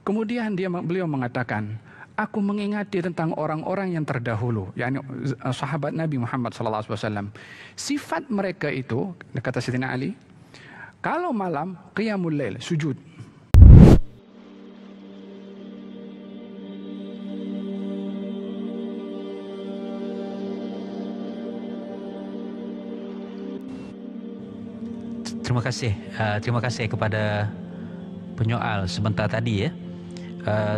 Kemudian beliau mengatakan, aku mengingati tentang orang-orang yang terdahulu, yakni sahabat Nabi Muhammad SAW. Sifat mereka itu, kata Sayyidina Ali, kalau malam qiyamul lail, sujud. Terima kasih kepada penyoal sebentar tadi ya.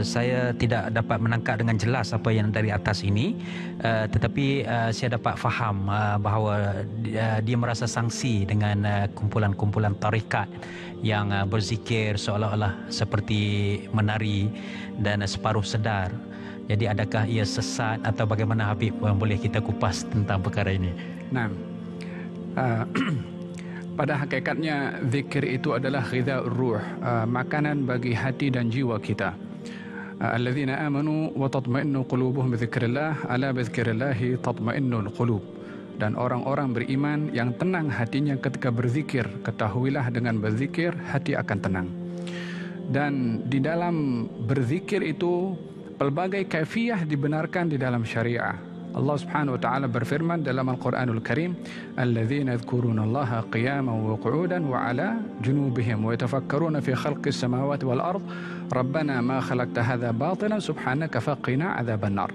Saya tidak dapat menangkap dengan jelas apa yang dari atas ini, tetapi saya dapat faham bahawa dia merasa sangsi dengan kumpulan-kumpulan tarikat yang berzikir seolah-olah seperti menari dan separuh sedar. Jadi adakah ia sesat atau bagaimana, Habib, boleh kita kupas tentang perkara ini? Nah, pada hakikatnya zikir itu adalah ghidha'ur ruh, makanan bagi hati dan jiwa kita. Alladzina amanu wa tatma'innu qulubuhum bi dzikrillah, ala bi dzikrillah tatma'innul qulub. Dan orang-orang beriman yang tenang hatinya ketika berzikir, ketahuilah dengan berzikir hati akan tenang. Dan di dalam berzikir itu pelbagai kaifiyah dibenarkan di dalam syariah. Allah Subhanahu wa taala berfirman dalam Al-Qur'anul Karim, "Alladzina yadhkuruna Allaha qiyaman wa qu'udan wa 'ala junubihim wa yatafakkaruna fi khalqis samawati wal ard, Rabbana ma khalaqta hadza batilan subhanaka faqina 'adzaban nar."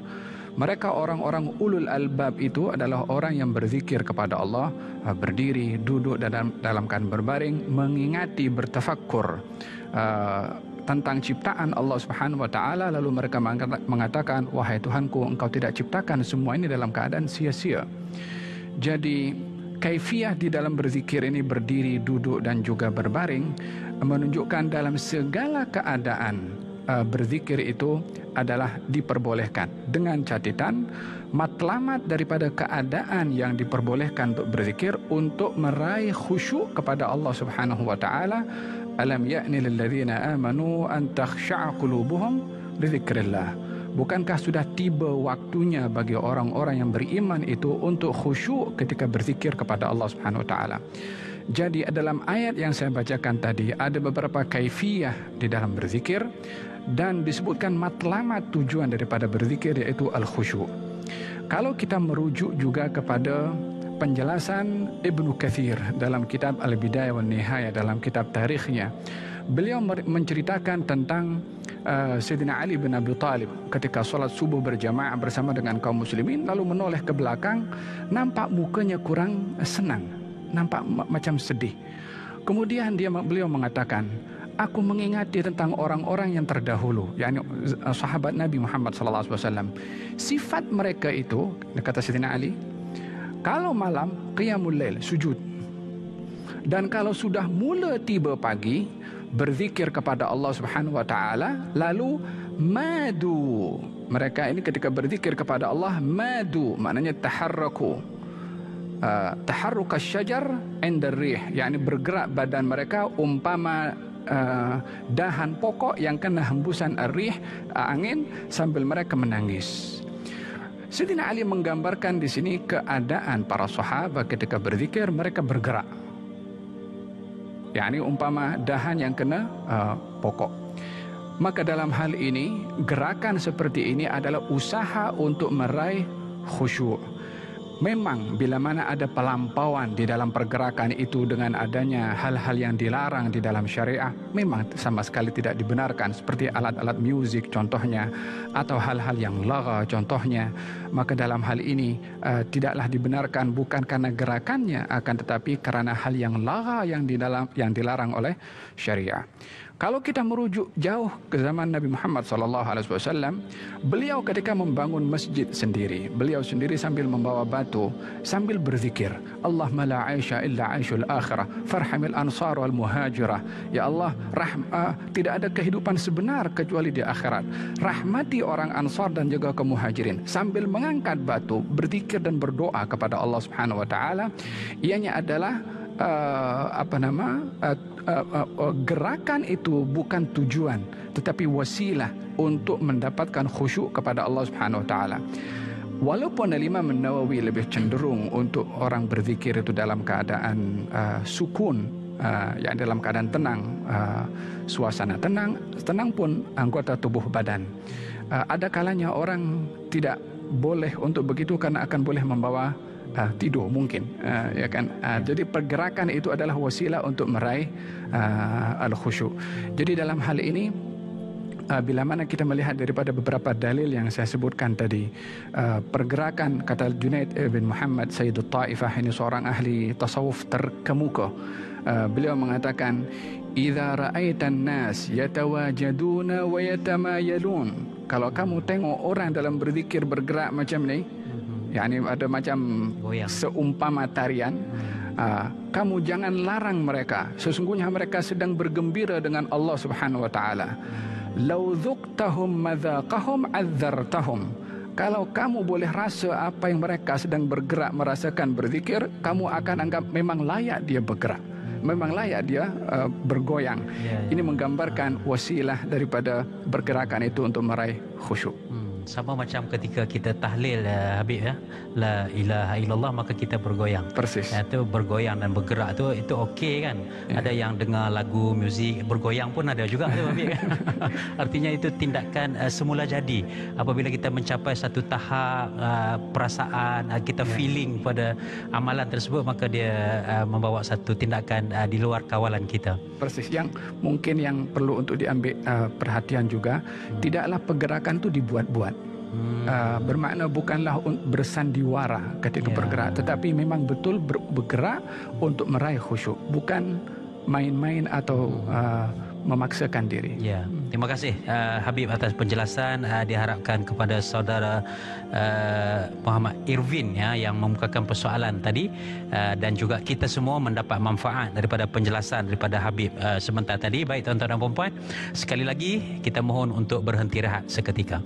Mereka orang-orang ulul albab itu adalah orang yang berzikir kepada Allah, berdiri, duduk dalam keadaan berbaring, mengingati, bertafakkur tentang ciptaan Allah Subhanahu wa taala, lalu mereka mengatakan, wahai Tuhanku, engkau tidak ciptakan semua ini dalam keadaan sia-sia. Jadi kaifiyah di dalam berzikir ini, berdiri, duduk dan juga berbaring, menunjukkan dalam segala keadaan berzikir itu adalah diperbolehkan, dengan catatan matlamat daripada keadaan yang diperbolehkan untuk berzikir untuk meraih khusyuk kepada Allah Subhanahu wa taala. Alam ya'ni lilladzina amanu an takhsha'a qulubuhum li dzikrillah. Bukankah sudah tiba waktunya bagi orang-orang yang beriman itu untuk khusyuk ketika berzikir kepada Allah Subhanahu wa taala. Jadi dalam ayat yang saya bacakan tadi ada beberapa kaifiyah di dalam berzikir dan disebutkan matlamat tujuan daripada berzikir, yaitu al-khusyuk. Kalau kita merujuk juga kepada penjelasan Ibnu Katsir dalam kitab Al-Bidayah wan Nihayah, dalam kitab tarikhnya, beliau menceritakan tentang Sayyidina Ali bin Abi Thalib ketika solat subuh berjamaah bersama dengan kaum muslimin, lalu menoleh ke belakang, nampak mukanya kurang senang, nampak macam sedih. Kemudian beliau mengatakan, aku mengingati tentang orang-orang yang terdahulu, yakni sahabat Nabi Muhammad SAW. Sifat mereka itu, kata Sayyidina Ali, kalau malam qiyamul lail, sujud. Dan kalau sudah mula tiba pagi, berzikir kepada Allah Subhanahu wa taala, lalu madu. Mereka ini ketika berzikir kepada Allah, madu maknanya taharraku. Taharruk asy-syajar 'inda ar-rih, yakni bergerak badan mereka umpama dahan pokok yang kena hembusan ar-rih, angin, sambil mereka menangis. Sayyidina Ali menggambarkan di sini keadaan para sahabat ketika berzikir, mereka bergerak, yakni umpama dahan yang kena pokok. Maka dalam hal ini, gerakan seperti ini adalah usaha untuk meraih khusyuk. Memang bila mana ada pelampauan di dalam pergerakan itu dengan adanya hal-hal yang dilarang di dalam syariah, memang sama sekali tidak dibenarkan, seperti alat-alat musik contohnya, atau hal-hal yang lagha contohnya. Maka dalam hal ini tidaklah dibenarkan, bukan karena gerakannya, akan tetapi karena hal yang lagha yang dilarang oleh syariah. Kalau kita merujuk jauh ke zaman Nabi Muhammad SAW, beliau ketika membangun masjid sendiri, beliau sendiri sambil membawa batu, sambil berzikir, Allahumma la aisha illa aishul akhirah, farhamil ansar wal muhajirah. Ya Allah, tidak ada kehidupan sebenar kecuali di akhirat. Rahmati orang ansar dan juga kaum muhajirin. Sambil mengangkat batu, berzikir dan berdoa kepada Allah Subhanahu wa taala. Ianya adalah gerakan itu bukan tujuan, tetapi wasilah untuk mendapatkan khusyuk kepada Allah Subhanahu wa taala. Walaupun Imam Nawawi lebih cenderung untuk orang berzikir itu dalam keadaan sukun, yang dalam keadaan tenang, suasana tenang pun anggota tubuh badan. Ada kalanya orang tidak boleh untuk begitu karena akan boleh membawa tidur mungkin, ya kan. Jadi pergerakan itu adalah wasilah untuk meraih al-khusyuk. Jadi dalam hal ini, bila mana kita melihat daripada beberapa dalil yang saya sebutkan tadi, pergerakan, kata Junaid bin Muhammad Sayyidut Taifah, ini seorang ahli tasawuf terkemuka. Beliau mengatakan, "Idza ra'aitan nas yatawajaduna wa yatamayalun." Kalau kamu tengok orang dalam berzikir bergerak macam ni, yakni ada macam seumpama tarian, kamu jangan larang mereka. Sesungguhnya mereka sedang bergembira dengan Allah Subhanahu wa taala. "Lau dzuqtahum madzaqahum 'azzartahum." Kalau kamu boleh rasa apa yang mereka sedang bergerak merasakan berzikir, kamu akan anggap memang layak dia bergerak, memang layak dia bergoyang. Ini menggambarkan wasilah daripada bergerakan itu untuk meraih khusyuk. Sama macam ketika kita tahlil, Habib, ya, la ilaha illallah, maka kita bergoyang. Persis. Itu bergoyang dan bergerak itu okey kan. Ada yang dengar lagu muzik bergoyang pun ada juga tu, Habib. Artinya itu tindakan semula jadi. Apabila kita mencapai satu tahap perasaan, kita feeling pada amalan tersebut, maka dia membawa satu tindakan di luar kawalan kita. Persis. Yang mungkin yang perlu untuk diambil perhatian juga, tidaklah pergerakan itu dibuat-buat. Bermakna bukanlah bersandiwara ketika bergerak, tetapi memang betul bergerak untuk meraih khusyuk, bukan main-main atau memaksakan diri. Ya, terima kasih Habib atas penjelasan. Diharapkan kepada saudara Muhammad Irvin, ya, yang membukakan persoalan tadi, dan juga kita semua mendapat manfaat daripada penjelasan daripada Habib sebentar tadi. Baik tuan-tuan dan puan-puan, sekali lagi kita mohon untuk berhenti rehat seketika.